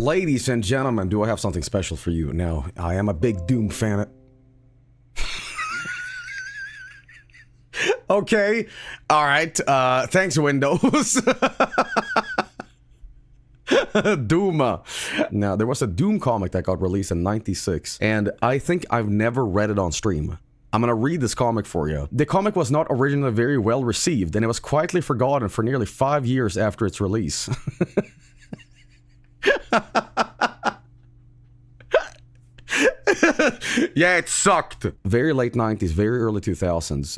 Ladies and gentlemen, do I have something special for you? Now, I am a big Doom fan. Okay, alright, thanks Windows. Doom. Now, there was a Doom comic that got released in '96, and I think I've never read it on stream. I'm gonna read this comic for you. The comic was not originally very well received, and it was quietly forgotten for nearly 5 years after its release. Yeah, it sucked. Very late 90s, very early 2000s.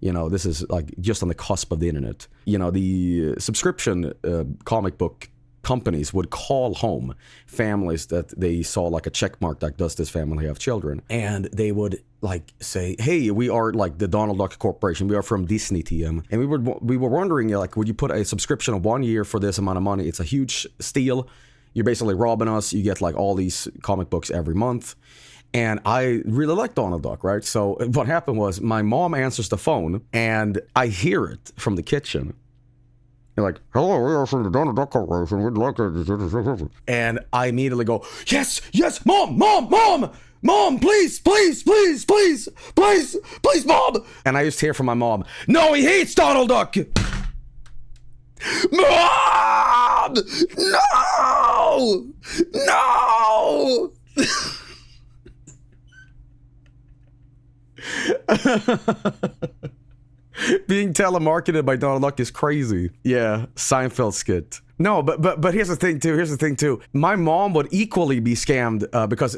You know, this is like just on the cusp of the internet. You know, the subscription comic book companies would call home families that they saw like a check mark that does this family have children, and they would like say, hey, we are like the Donald Duck Corporation, we are from Disney TM, and we were wondering, like, would you put a subscription of 1 year for this amount of money? It's a huge steal. You're basically robbing us. You get like all these comic books every month. And I really like Donald Duck, right? So what happened was my mom answers the phone and I hear it from the kitchen. They're like, hello, we are from the Donald Duck Corporation. We'd like to... And I immediately go, yes, yes, mom, please, mom. And I just hear from my mom, no, he hates Donald Duck. Mom! No! Being telemarketed by Donald Duck is crazy. Yeah, Seinfeld skit. No, but here's the thing too. My mom would equally be scammed because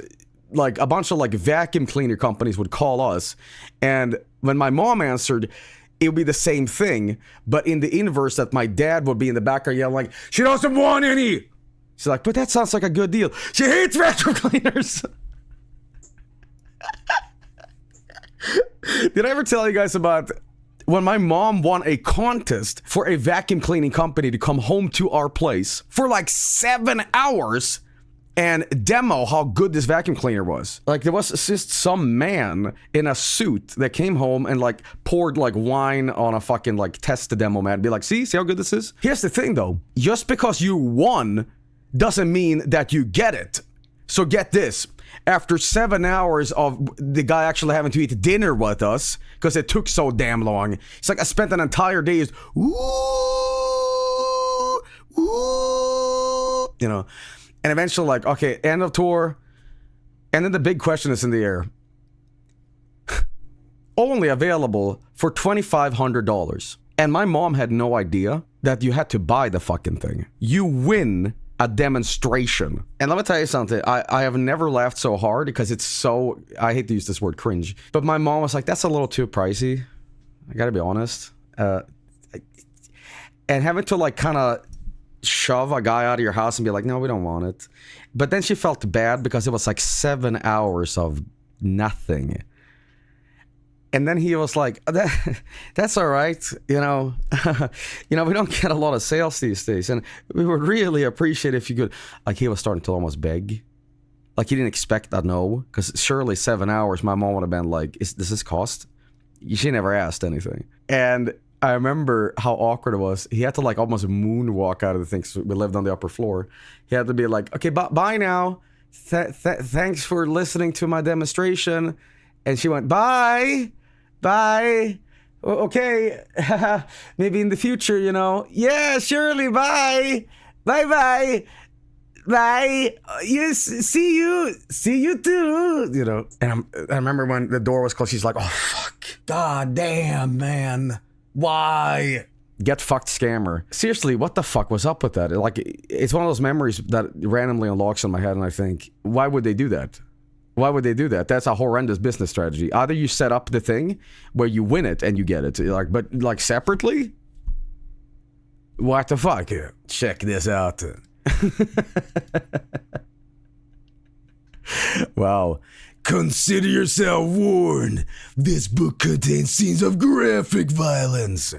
like a bunch of like vacuum cleaner companies would call us, and when my mom answered, it would be the same thing, but in the inverse, that my dad would be in the background yelling like, she doesn't want any. She's like, but that sounds like a good deal. She hates vacuum cleaners. Did I ever tell you guys about when my mom won a contest for a vacuum cleaning company to come home to our place for like 7 hours and demo how good this vacuum cleaner was? Like, there was just some man in a suit that came home and like poured like wine on a fucking like test demo mat and be like, see how good this is? Here's the thing though, just because you won doesn't mean that you get it. So get this. After 7 hours of the guy actually having to eat dinner with us, because it took so damn long, it's like I spent an entire day just, ooh, you know, and eventually like, okay, end of tour, and then the big question is in the air. Only available for $2,500. And my mom had no idea that you had to buy the fucking thing. You win a demonstration. And let me tell you something, I have never laughed so hard because it's so, I hate to use this word cringe, but my mom was like, that's a little too pricey. I gotta be honest. And having to like kind of shove a guy out of your house and be like, no, we don't want it. But then she felt bad because it was like 7 hours of nothing. And then he was like, that's all right, you know, we don't get a lot of sales these days, and we would really appreciate if you could, like, he was starting to almost beg. Like, he didn't expect a no, because surely 7 hours, my mom would have been like, does this cost? She never asked anything. And I remember how awkward it was. He had to like almost moonwalk out of the thing, because we lived on the upper floor. He had to be like, okay, bye now. Thanks for listening to my demonstration. And she went, bye. Okay. Maybe in the future, you know. Yeah, surely. Bye. Yes, see you too, you know. And I remember when the door was closed, she's like, oh fuck, god damn, man, why? Get fucked scammer. Seriously, what the fuck was up with that? Like, it's one of those memories that randomly unlocks in my head, and I think, why would they do that? Why would they do that? That's a horrendous business strategy. Either you set up the thing where you win it and you get it, like, but like separately? What the fuck? Check this out. Wow. Consider yourself warned. This book contains scenes of graphic violence.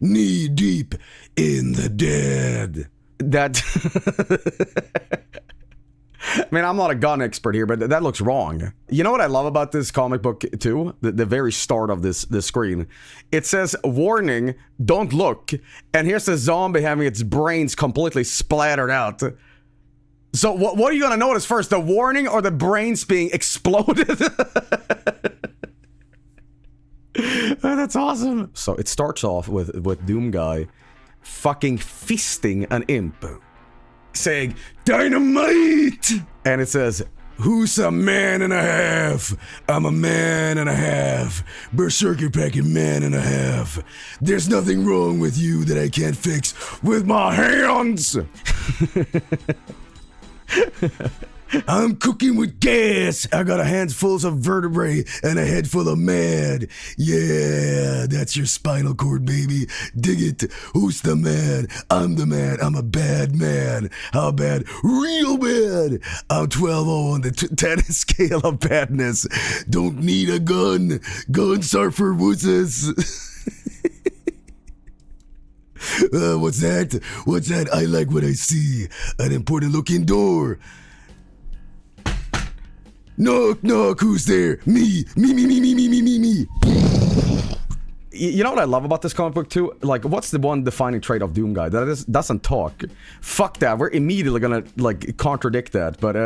Knee deep in the dead. That... I mean, I'm not a gun expert here, but that looks wrong. You know what I love about this comic book too? The very start of this screen. It says, warning, don't look. And here's the zombie having its brains completely splattered out. So what are you gonna notice first? The warning or the brains being exploded? Oh, that's awesome. So it starts off with Doom Guy fucking fisting an imp, saying, "Dynamite!" And it says, "Who's a man and a half? I'm a man and a half. Berserker packing man and a half. There's nothing wrong with you that I can't fix with my hands." "I'm cooking with gas. I got a handful of vertebrae and a head full of mad. Yeah, that's your spinal cord, baby. Dig it. Who's the man? I'm the man. I'm a bad man. How bad? Real bad. I'm 12-0 on the 10 scale of badness. Don't need a gun. Guns are for wusses." What's that? What's that? I like what I see. An important looking door. Knock, knock, who's there? Me. You know what I love about this comic book too? Like, what's the one defining trait of Doom Guy? That is, doesn't talk. Fuck that, we're immediately gonna, like, contradict that, but,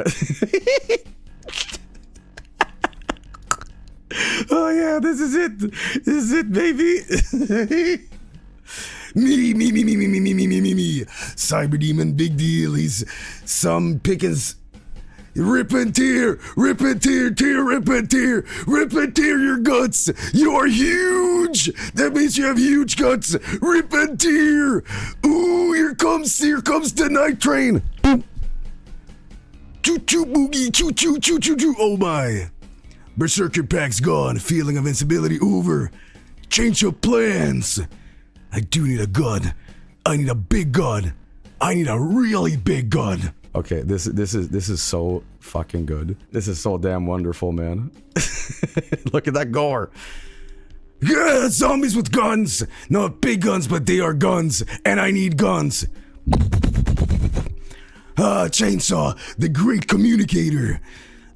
oh yeah, this is it. This is it, baby. Me. Cyber Demon, big deal. He's some pickings. Rip and tear, rip and tear, rip and tear your guts. You're huge. That means you have huge guts. Rip and tear. Ooh, here comes the night train. Choo choo boogie, choo choo choo choo choo. Oh my. Berserker pack's gone. Feeling of invincibility over. Change your plans. I do need a gun. I need a big gun. I need a really big gun. Okay, this is so fucking good. This is so damn wonderful, man. Look at that gore. Yeah, zombies with guns. Not big guns, but they are guns, and I need guns. Chainsaw, the great communicator.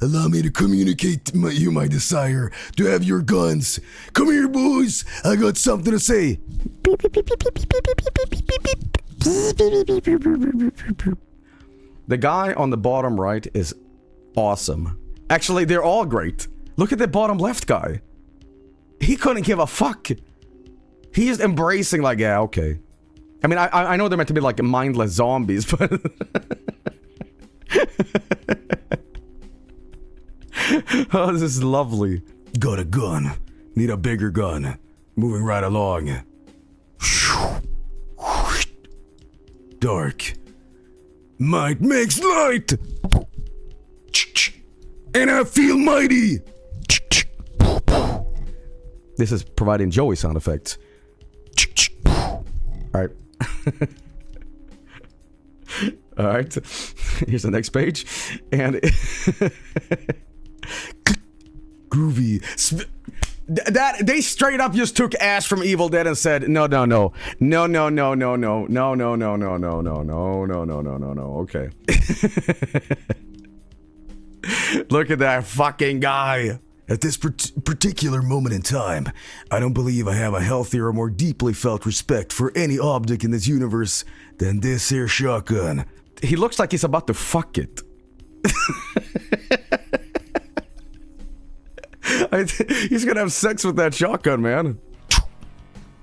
Allow me to communicate my desire to have your guns. Come here, boys. I got something to say. The guy on the bottom right is awesome. Actually, they're all great. Look at the bottom left guy. He couldn't give a fuck. He's embracing like, yeah, okay. I mean, I know they're meant to be like mindless zombies, but... Oh, this is lovely. Got a gun. Need a bigger gun. Moving right along. Dark. Might makes light. And I feel mighty. This is providing Joey sound effects. Alright. Alright. Here's the next page. And... Groovy. That they straight up just took Ash from Evil Dead and said, no. Okay. Look at that fucking guy. At this particular moment in time, I don't believe I have a healthier or more deeply felt respect for any object in this universe than this here shotgun. He looks like he's about to fuck it. He's gonna have sex with that shotgun, man.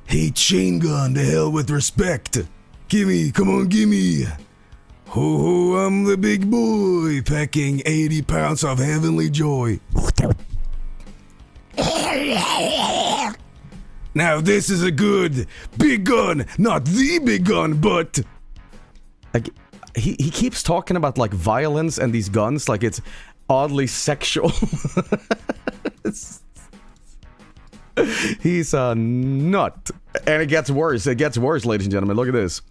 Hey, chain gun, to hell with respect. Gimme, come on, gimme. Ho ho, I'm the big boy, packing 80 pounds of heavenly joy. Now this is a good big gun, not the big gun, but... Like, he keeps talking about like violence and these guns like it's oddly sexual. He's a nut. And it gets worse, ladies and gentlemen. Look at this.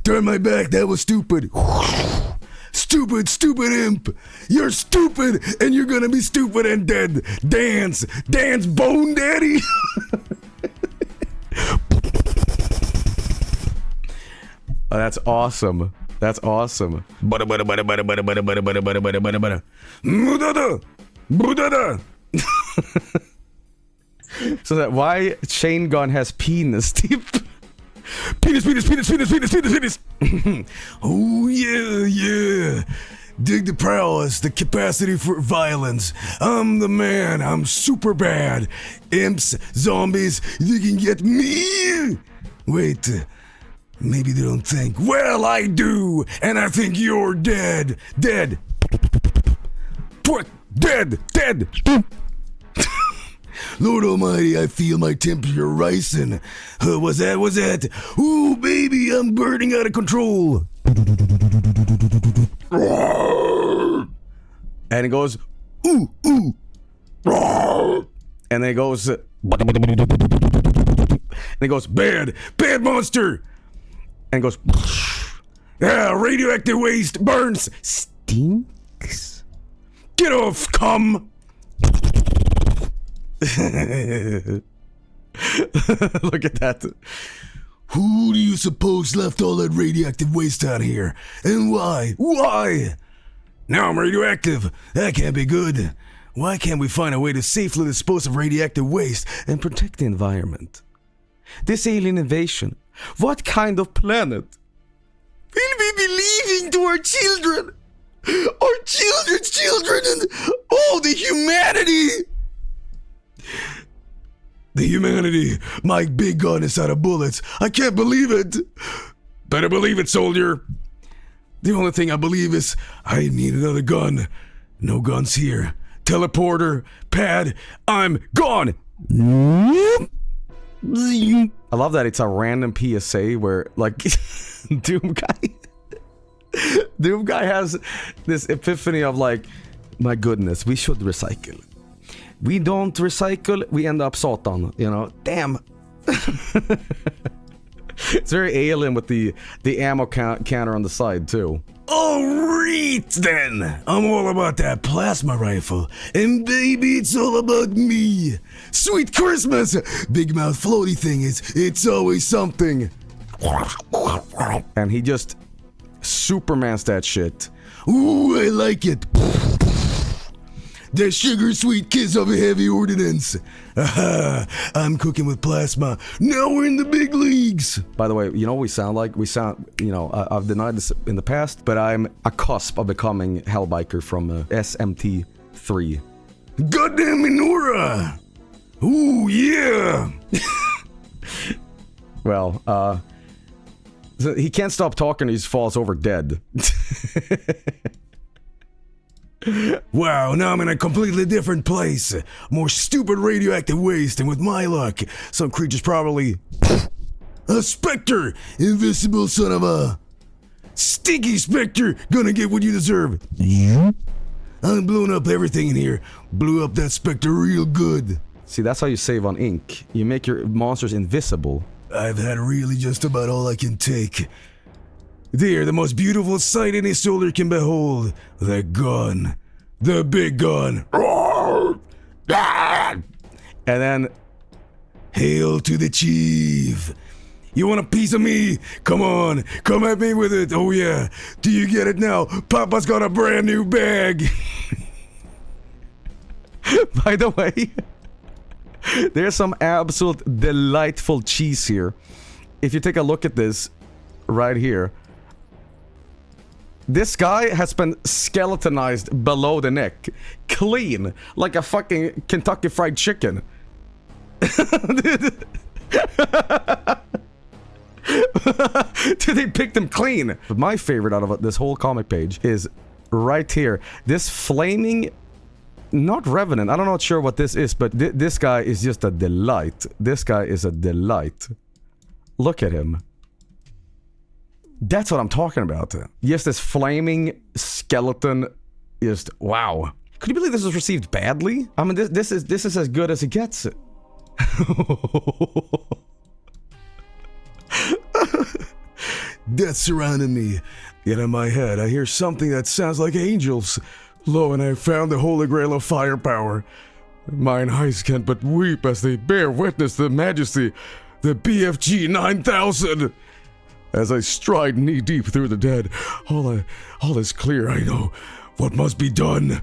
Turn my back, that was stupid. Stupid imp. You're stupid and you're gonna be stupid and dead. Dance, bone daddy. Oh, that's awesome. That's awesome. So that why chain gun has penis tip? Penis, penis, penis, penis, penis, penis, penis. Oh, yeah. Dig the prowess, the capacity for violence. I'm the man, I'm super bad. Imps, zombies, you can get me. Wait, maybe they don't think. Well, I do, and I think you're dead. Dead. Dead. Lord Almighty, I feel my temperature rising. What's that? Ooh, baby, I'm burning out of control. And it goes, ooh. And then it goes, and it goes, bad monster. And it goes, radioactive waste burns, stinks. Get off, cum. Look at that. Who do you suppose left all that radioactive waste out here? And why? Why? Now I'm radioactive. That can't be good. Why can't we find a way to safely dispose of radioactive waste and protect the environment? This alien invasion, what kind of planet will we be leaving to our children? Our children's children and all the humanity! The humanity. My big gun is out of bullets. I can't believe it. Better believe it, soldier. The only thing I believe is I need another gun. No guns here. Teleporter, pad, I'm gone. I love that it's a random PSA where, like, Doom Guy has this epiphany of, like, my goodness, we should recycle. We don't recycle, we end up Satan, you know. Damn. It's very alien with the ammo counter on the side, too. Alright then, I'm all about that plasma rifle, and baby, it's all about me. Sweet Christmas, big mouth floaty thing it's always something. And he just Supermans that shit. Ooh, I like it. The sugar sweet kiss of a heavy ordnance. Aha, I'm cooking with plasma. Now we're in the big leagues. By the way, you know what we sound like? We sound, you know, I've denied this in the past, but I'm a cusp of becoming Hellbiker from SMT3. Goddamn menorah! Ooh, yeah! Well, so he can't stop talking, he just falls over dead. Wow, now I'm in a completely different place. More stupid radioactive waste, and with my luck, some creature's probably... a specter! Invisible son of a... stinky specter! Gonna get what you deserve. I'm blowing up everything in here. Blew up that specter real good. See, that's how you save on ink. You make your monsters invisible. I've had really just about all I can take. There, the most beautiful sight any soldier can behold. The gun. The big gun. And then... Hail to the chief. You want a piece of me? Come on. Come at me with it. Oh yeah. Do you get it now? Papa's got a brand new bag. By the way, there's some absolute delightful cheese here. If you take a look at this right here, this guy has been skeletonized below the neck. Clean. Like a fucking Kentucky Fried Chicken. Dude, they picked him clean. But my favorite out of this whole comic page is right here. This flaming... Not Revenant. I don't know sure what this is, but this guy is just a delight. This guy is a delight. Look at him. That's what I'm talking about. Yes, this flaming skeleton is... Wow. Could you believe this was received badly? I mean, this is as good as it gets. Death surrounded me. Yet in my head, I hear something that sounds like angels. Lo, and I found the holy grail of firepower. Mine eyes can't but weep as they bear witness to the majesty, the BFG 9000. As I stride knee-deep through the dead, all is clear, I know. What must be done?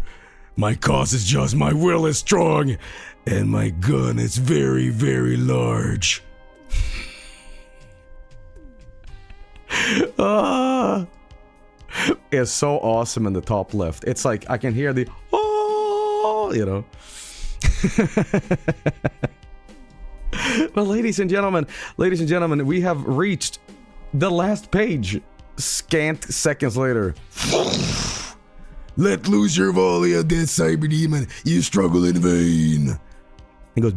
My cause is just, my will is strong, and my gun is very, very large. It's so awesome in the top left. It's like I can hear the oh, you know. Well, ladies and gentlemen, we have reached the last page. Scant seconds later. Let loose your volley at this cyber demon. You struggle in vain. He goes.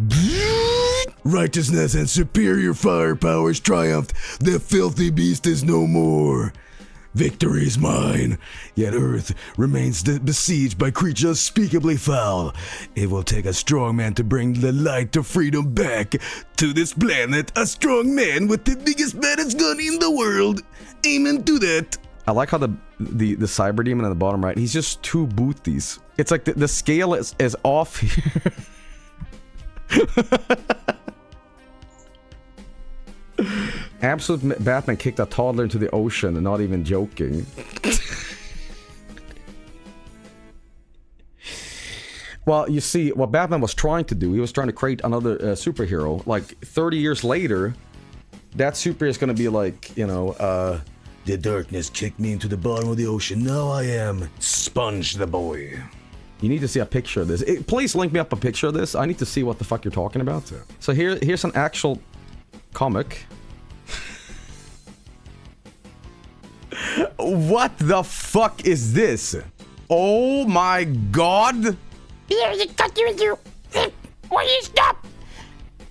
Righteousness and superior firepowers triumphed. The filthy beast is no more. Victory is mine. Yet Earth remains besieged by creatures unspeakably foul. It will take a strong man to bring the light to freedom back to this planet. A strong man with the biggest, baddest gun in the world. Amen to that. I like how the cyber demon in the bottom right, he's just two booties. It's like the scale is off here. Absolute Batman kicked a toddler into the ocean, not even joking. Well, you see, what Batman was trying to do, he was trying to create another superhero. Like, 30 years later, that superhero is gonna be like, you know, the darkness kicked me into the bottom of the ocean. Now I am Sponge the Boy. You need to see a picture of this. Please link me up a picture of this. I need to see what the fuck you're talking about. So here's an actual comic. What the fuck is this? Oh my god! Will you stop?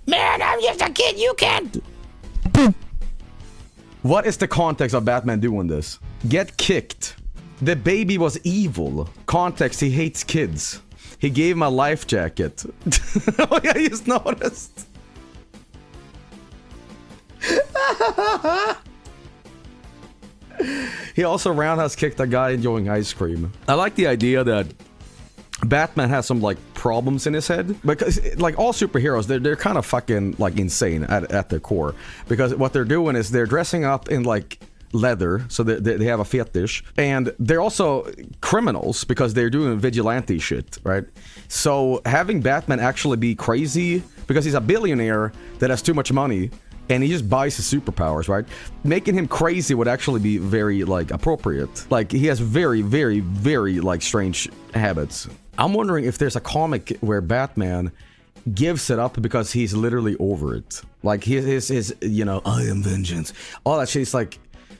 Man, I'm just a kid, you can't. What is the context of Batman doing this? Get kicked. The baby was evil. Context, he hates kids. He gave him a life jacket. Oh yeah, I just noticed. He also roundhouse kicked a guy enjoying ice cream. I like the idea that Batman has some like problems in his head, because like all superheroes, they're kind of fucking like insane at their core, because what they're doing is they're dressing up in like leather, so they have a fetish, and they're also criminals because they're doing vigilante shit, right? So having Batman actually be crazy because he's a billionaire that has too much money and he just buys his superpowers, right? Making him crazy would actually be very like appropriate. Like he has very, very, very like strange habits. I'm wondering if there's a comic where Batman gives it up because he's literally over it. Like his you know, I am vengeance. All that shit is like,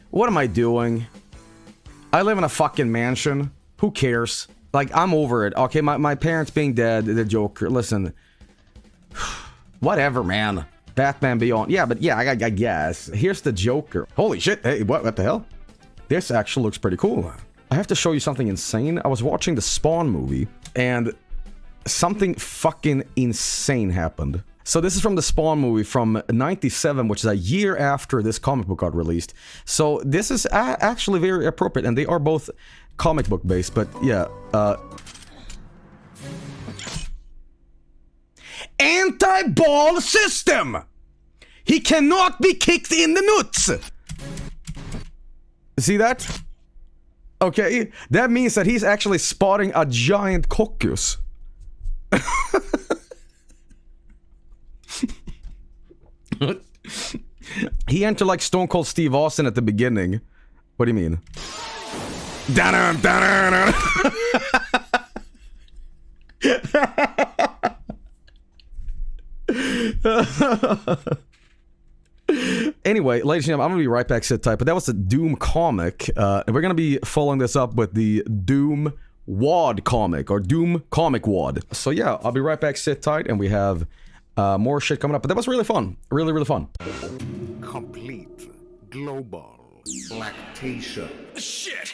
what am I doing? I live in a fucking mansion. Who cares? Like, I'm over it. Okay, my parents being dead, the Joker. Listen. Whatever, man. Batman Beyond. Yeah, but yeah, I guess. Here's the Joker. Holy shit. Hey, what the hell? This actually looks pretty cool. I have to show you something insane. I was watching the Spawn movie, and something fucking insane happened. So this is from the Spawn movie from 97, which is a year after this comic book got released. So this is actually very appropriate, and they are both comic book based, but yeah. Anti-ball system! He cannot be kicked in the nuts! See that? Okay, that means that he's actually spotting a giant coccus. He entered like Stone Cold Steve Austin at the beginning. What do you mean? Anyway, ladies and gentlemen, I'm gonna be right back, sit tight. But that was the Doom comic, and we're gonna be following this up with the Doom Wad comic, or Doom Comic Wad. So yeah, I'll be right back, sit tight, and we have more shit coming up. But that was really fun, really fun. Complete global lactation. Shit!